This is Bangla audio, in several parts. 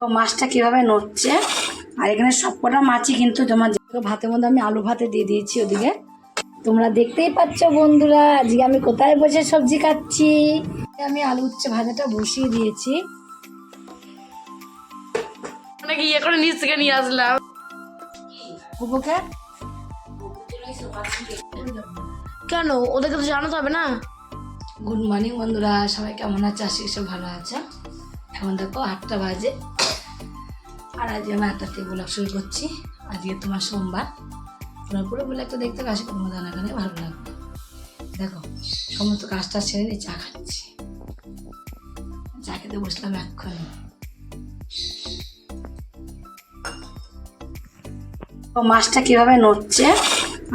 তো মাছটা কিভাবে নড়ছে। আর এখানে সবকটা মাছই কিন্তু তোমার ভাতের মধ্যে আমি আলু ভাতে দিয়ে দিয়েছি ওদিকে। তোমরা দেখতেই পাচ্ছ বন্ধুরা, আজকে আমি কোথায় বসে সবজি কাটছি। আমি আলু উচ্ছে ভাজাটা বসিয়ে দিয়েছি। অনেক ইয়ে করে নিচ থেকে নিয়ে আসলাম। বুবুকে কেন? ওদেরকে তো জানাতে হবে না। গুড মর্নিং বন্ধুরা, সবাই কেমন আছে? আশি সব ভালো আছে। এখন দেখো 8টা বাজে, আর আজকে আমি 8টাতে ব্লগ শুরু করছি। আজকে তোমার সোমবার। তোমার পুরো ব্লগটা দেখতে আসি তোমাদের অনেকখানে ভালো লাগবে। দেখো সমস্ত কাজটা ছেড়ে নিয়ে চা খাচ্ছি। চা খেতে বসলাম এক্ষুনি। মাছটা কিভাবে নড়ছে।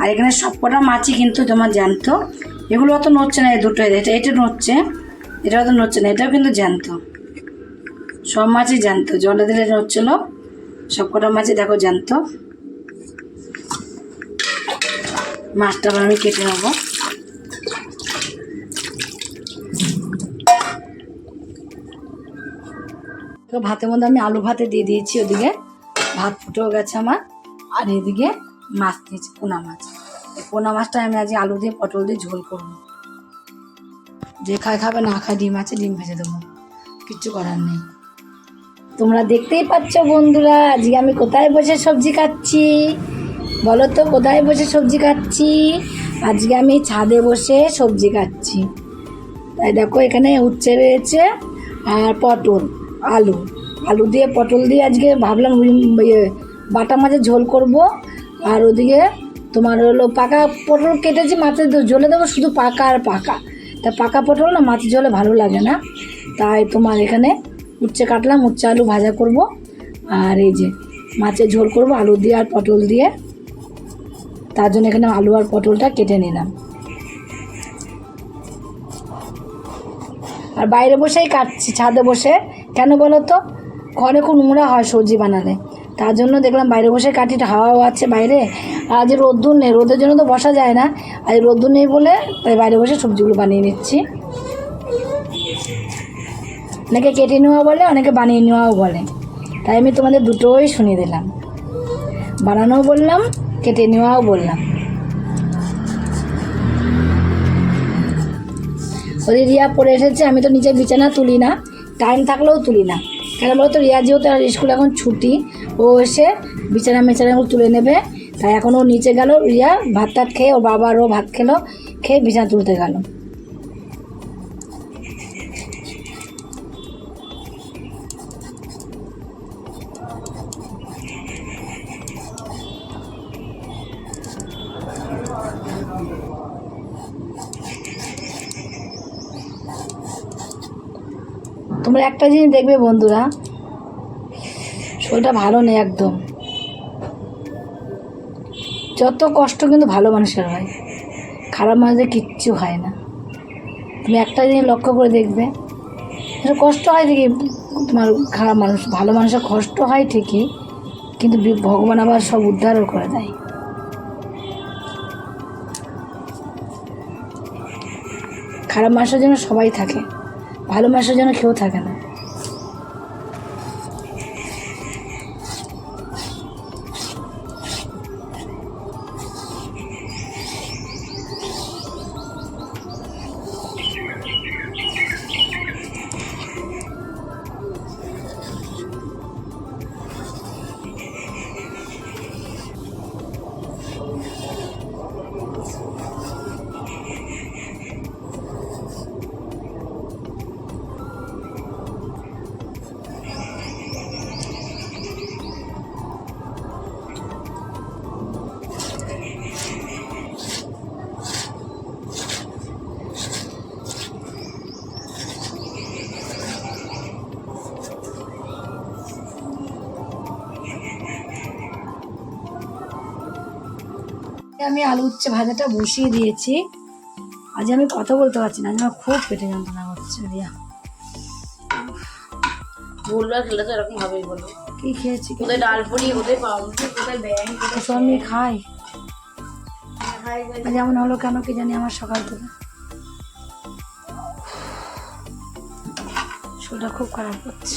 আর এখানে সবকটা মাছই কিন্তু তোমার জ্যান্ত। এগুলো অত নড়ছে না, এই দুটো এটা নড়ছে, এটা অত নড়ছে না, এটাও কিন্তু জ্যান্ত। সব মাছই জ্যান্ত, জলে দিলে নড়ছিল। সবকটা মাছই দেখো জ্যান্ত। মাছটা আমি কেটে নেবো। ভাতের মধ্যে আমি আলু ভাতে দিয়ে দিয়েছি ওদিকে। ভাত ফুটেও গেছে আমার। আর এদিকে মাছ দিয়েছি, পোনা মাছ। এই পোনা মাছটা আমি আজকে আলু দিয়ে পটল দিয়ে ঝোল করব। যে খায় খাবে, না খায় ডিম আছে, ডিম ভেজে দেবো। কিচ্ছু করার নেই। তোমরা দেখতেই পাচ্ছ বন্ধুরা, আজকে আমি কোথায় বসে সবজি কাটছি বলো তো? কোথায় বসে সবজি কাটছি? আজকে আমি ছাদে বসে সবজি কাটছি। তাই দেখো এখানে উচ্ছে রয়েছে আর পটল, আলু আলু দিয়ে পটল দিয়ে আজকে ভাবলাম বাটা মাছের ঝোল করব। আর ওদিকে তোমার হলো পাকা পটল কেটেছি, মাছের ঝোলে দেবো শুধু পাকা আর পাকা। তা পাকা পটল না মাছের ঝোলে ভালো লাগে না, তাই তোমার এখানে উচ্ছে কাটলাম, উচ্ছে আলু ভাজা করব। আর এই যে মাছের ঝোল করব আলু দিয়ে আর পটল দিয়ে। তার জন্য এখানে আলু আর পটলটা কেটে নিলাম। আর বাইরে বসেই কাটছি, ছাদে বসে। কেন বলো তো? ঘরে খুব নোংরা হয় সবজি বানালে, তার জন্য দেখলাম বাইরে বসে কাটি, হাওয়াও আছে বাইরে। আর আজ রোদ্দুর নেই, রোদের জন্য তো বসা যায় না। আজ রোদ্দুর নেই বলে তাই বাইরে বসে সবজিগুলো বানিয়ে নিচ্ছি। অনেকে কেটে নেওয়া বলে, অনেকে বানিয়ে নেওয়াও বলে, তাই আমি তোমাদের দুটোই শুনিয়ে দিলাম। বানানোও বললাম, কেটে নেওয়াও বললাম। ওই রিয়া পড়ে এসেছে, আমি তো নিচে বিছানা তুলি না, টাইম থাকলেও তুলি না। কেন বলো তো? রিয়া যেহেতু স্কুল এখন ছুটি, ও এসে বিছানাগুলো তুলে নেবে। তাই এখন ও নিচে গেল। রিয়া ভাত টাত খেয়ে, ওর বাবা আর ও ভাত খেলো, খেয়ে বিছানা তুলতে গেল। তোমরা একটা জিনিস দেখবে বন্ধুরা, শরীরটা ভালো নেই একদম। যত কষ্ট কিন্তু ভালো মানুষের হয়, খারাপ মানুষদের কিচ্ছু হয় না। তুমি একটা জিনিস লক্ষ্য করে দেখবে, কষ্ট হয় ঠিকই, তোমার খারাপ মানুষ, ভালো মানুষের কষ্ট হয় ঠিকই, কিন্তু ভগবান আবার সব উদ্ধারও করে দেয়। খারাপ মানুষের জন্য সবাই থাকে, ভালো মানুষের জন্য কেউ থাকে না। আমি আলু উচ্ছে ভাজাটা বসিয়ে দিয়েছি। আজ আমি কথা বলতে পারছি না, আমার খুব পেটে যন্ত্রণা করছে। রিয়া ভুলবার খেলে তো এরকম হবেই। বলো কি খেয়েছি? কোথায় ডাল পুরি, কোথায় পাউরুটি, কোথায় ব্যাং, সব আমি খাই। যেমন হলো কেন কি জানি আমার সকাল থেকে শরীরটা খুব খারাপ করছে।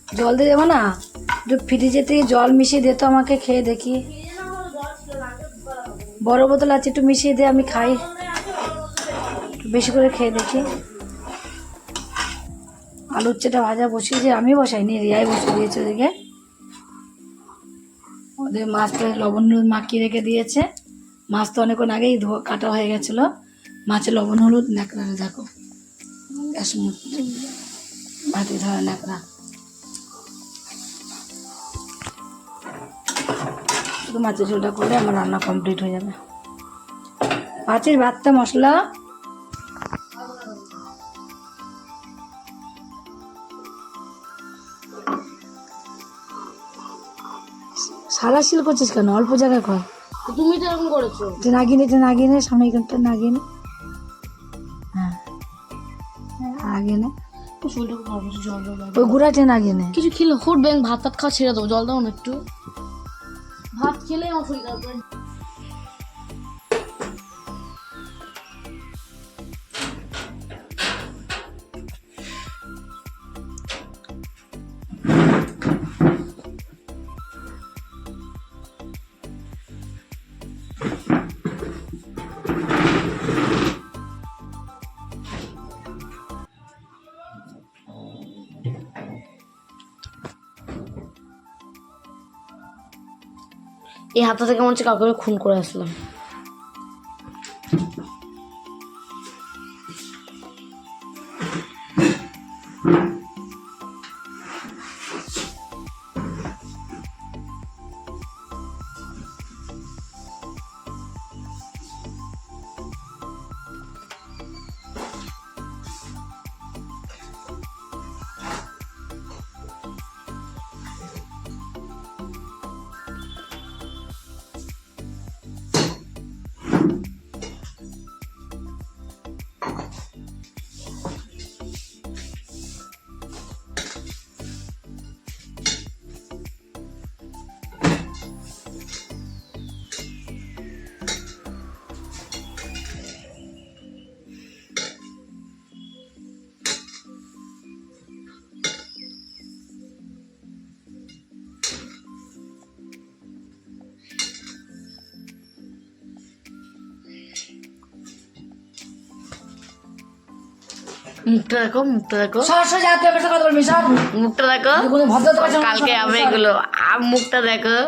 জল দিয়ে দেবো না, একটু ফ্রিজে থেকে জল মিশিয়ে দে তো আমাকে, খেয়ে দেখি। বড় বোতল আছে, একটু মিশিয়ে দে, আমি খাই, একটু বেশি করে খেয়ে দেখি। আলুর উচ্ছেটা ভাজা বসিয়েছে, আমি বসাইনি, রিয়াই বসিয়ে দিয়েছে ওদিকে। ওদের মাছটা লবণ হলুদ মাখিয়ে রেখে দিয়েছে। মাছ তো অনেকক্ষণ আগেই কাটা হয়ে গেছিলো। মাছে লবণ হলুদ ন্যাকড়া, দেখো গ্যাস মাটি ধরা ন্যাকড়া। শুধু মাছের ঝোলটা করলে আমার রান্না কমপ্লিট হয়ে যাবে। মাছের ভাতটা মশলা সালাশিল করছিস কেন? অল্প জায়গায় কর। তুমি তো এরকম করেছো। এটা নাগিনে সামনে এখানটা নাগিনে। হ্যাঁ আগে নে, শরীরটা খুব খারাপ হচ্ছে, জল দাও। ওই গুঁড়াটে নাগিনে। কিছু খেলে হুট ব্যাং, ভাত টাত খাওয়া ছেড়ে দাও, জল দাও না একটু। ভাত খেলে আমার শরীর খারাপ করে। এই হাতটা থেকে মনে হচ্ছে কাউকে আমি খুন করে আসলাম। মুখটা দেখো, মুখটা দেখো, সরাসরি যা, তুই আমার সাথে কথা বলবি সব। মুখটা দেখো। কোনো ভদ্রতা পাচ্ছে না। কালকে হবে এগুলো। মুখটা দেখো,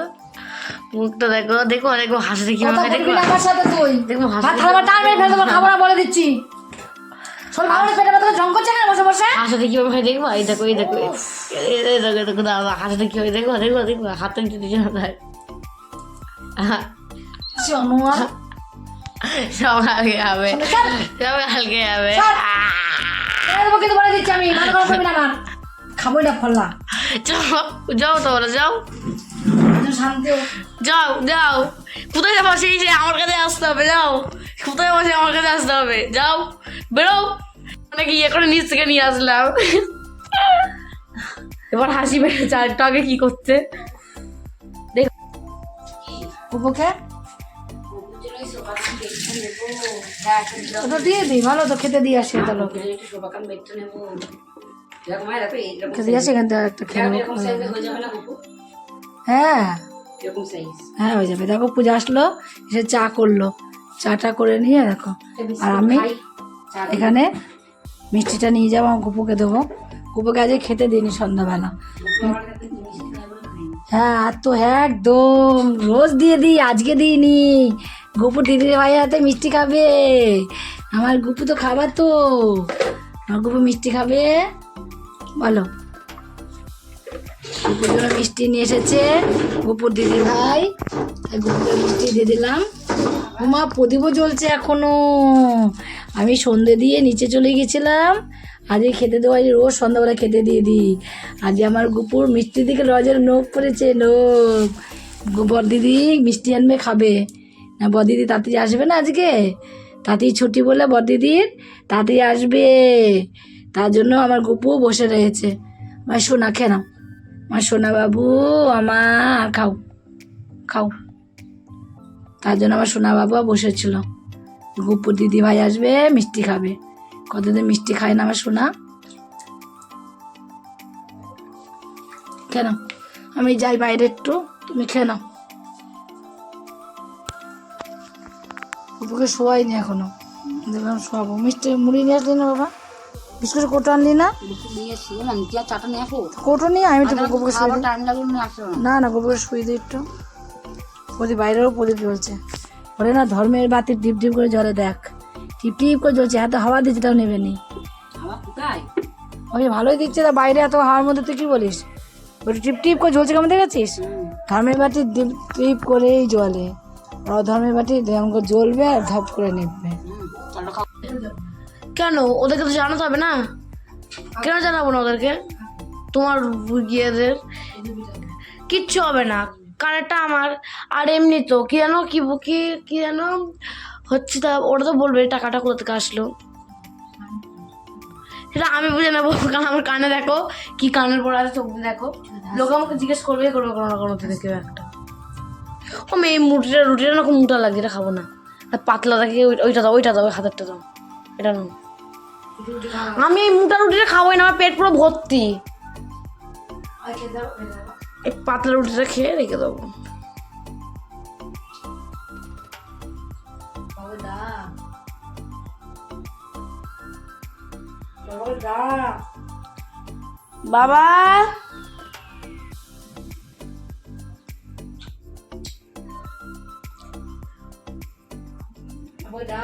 মুখটা দেখো, দেখো দেখো হাসিটা কি কথা বলবি না আমার সাথে তুই। দেখো ভাত খাবার টান মেরে ফেলে দেবো, খাবো না বলে দিচ্ছি। শোন খাবারের পেটে ব্যথা ঝং করছে কেন বসে বসে? হাসিটা কিভাবে হয় দেখবো। এই দেখো, এই দেখো, এই দেখো, দেখো দাদা হাসিটা কি হয় দেখো, দেখো দেখো হাতটা নিচে দিচ্ছে না তাই। অনুমান সব কালকে হবে, সব কালকে হবে। কিন্তু বলে দিচ্ছি আমি, মাথা খারাপ করবি না আমার। খাবোই না ফল্লা। যাও, যাও তোমরা যাও, শান্তি। যাও যাও। কোথায় যাবো? সেই যে আমার কাছে আসতে হবে, যাও। কোথায় বসে আমার কাছে আসতে হবে, যাও বেরো। অনেক ইয়ে করে নিচ থেকে নিয়ে আসলাম। এবার হাসি বেড়ে চারটা আগে কি করছে দেখো। উপকে ওটা দিয়ে দিই, ভালো তো, খেতে দিয়ে আসি। তাহলে খেতে দিয়ে আসি, এখান থেকে একটা খেয়ে নেবো। হ্যাঁ হ্যাঁ হয়ে যাবে। দেখো পূজা আসলো, এসে চা করলো, চাটা করে নিয়ে দেখো। আর আমি এখানে মিষ্টিটা নিয়ে যাবো, আমার গুপুকে দেবো। গুপুকে আজকে খেতে দিইনি সন্ধ্যাবেলা। হ্যাঁ আর তো একদম রোজ দিয়ে দিই, আজকে দিইনি। গুপু দিদির ভাই হাতে মিষ্টি খাবে। আমার গুপু তো খাবার তো, আমার গুপু মিষ্টি খাবে। বলো, গুপুর জন্য মিষ্টি নিয়ে এসেছে গুপুর দিদির ভাই, গুপুকে মিষ্টি দিয়ে দিলাম। মা প্রদীপও জ্বলছে এখনো। আমি সন্ধে দিয়ে নিচে চলে গেছিলাম। আজকে খেতে দেওয়া, রোজ সন্ধ্যাবেলা খেতে দিয়ে দিই। আজকে আমার গুপুর মিষ্টির দিকে রজের নোখ পড়েছে, নোখ। বড়দিদি মিষ্টি আনবে, খাবে না। বড়দিদি তাড়াতাড়ি আসবে না আজকে, তাড়াতাড়ি ছুটি বলে বড়দিদির তাড়াতাড়ি আসবে। তার জন্য আমার গুপু বসে রয়েছে। আমার সোনা খেয়ে নাও, আমার সোনা বাবু, আমার খাও খাও। তার জন্য আমার সোনা বাবু বসেছিল। গুপুর দিদি ভাই আসবে, মিষ্টি খাবে। কতদিন মিষ্টি খায় না আমার সোনা। খেয়ে নাও, আমি যাই বাইরে একটু, তুমি খেয়ে নাও। অপুকে শোয়াইনি এখনো, দেখলাম শোয়াবো। মিষ্টি মুড়ি নিয়ে আসলি না বাবা? বিস্কুট কোটো আনলি না? কোটো নিয়ে আমি তো গোপুকে শুয়ে দিই। না না, গোপুকে শুয়ে দিই একটু। প্রদীপ বাইরেও প্রদীপ জ্বলছে, ওরে না ধর্মের বাতি টিপ টিপ করে জ্বলে, দেখ টিপ টিপ করে জ্বলছে, এত হাওয়া দিচ্ছে তাও নেবে নি। ওই ভালোই দিচ্ছে, তা বাইরে এত হাওয়ার মধ্যে তুই কি বলিস? ওটা টিপ টিপ করে জ্বলছে, কেমন দেখেছিস? ধর্মের বাতি টিপ টিপ করেই জ্বলে, ধর্মের বাটি যেমন করে জ্বলবে আর ধপ করে নিবে। কেন ওদেরকে তো জানাতে হবে না? কেন জানাবো না ওদেরকে? তোমার গিয়েদের কিচ্ছু হবে না, কানেরটা আমার। আর এমনি তো কি জানো কি জানো হচ্ছে, তা ওরা তো বলবে টাকাটা কোথা থেকে আসলো, সেটা আমি বুঝে নেবো। কারণ আমার কানে দেখো কি কানের পর আছে, চোখ দিয়ে দেখো, লোক আমাকে জিজ্ঞেস করবে কোনো না কোনো থেকে কেউ একটা। ও মেয়ে রুটিটা না খুব মোটা লাগছে, এটা খাবো না। আর পাতলা থাকে ওইটা দাও, ওই হাতেরটা দাও, এটা নাও। আমি এই মোটা রুটিটা খাবোই না, আমার পেট পুরো ভর্তি। এই পাতলা রুটিটা খেয়ে রেখে দেবো। বাবা বাবা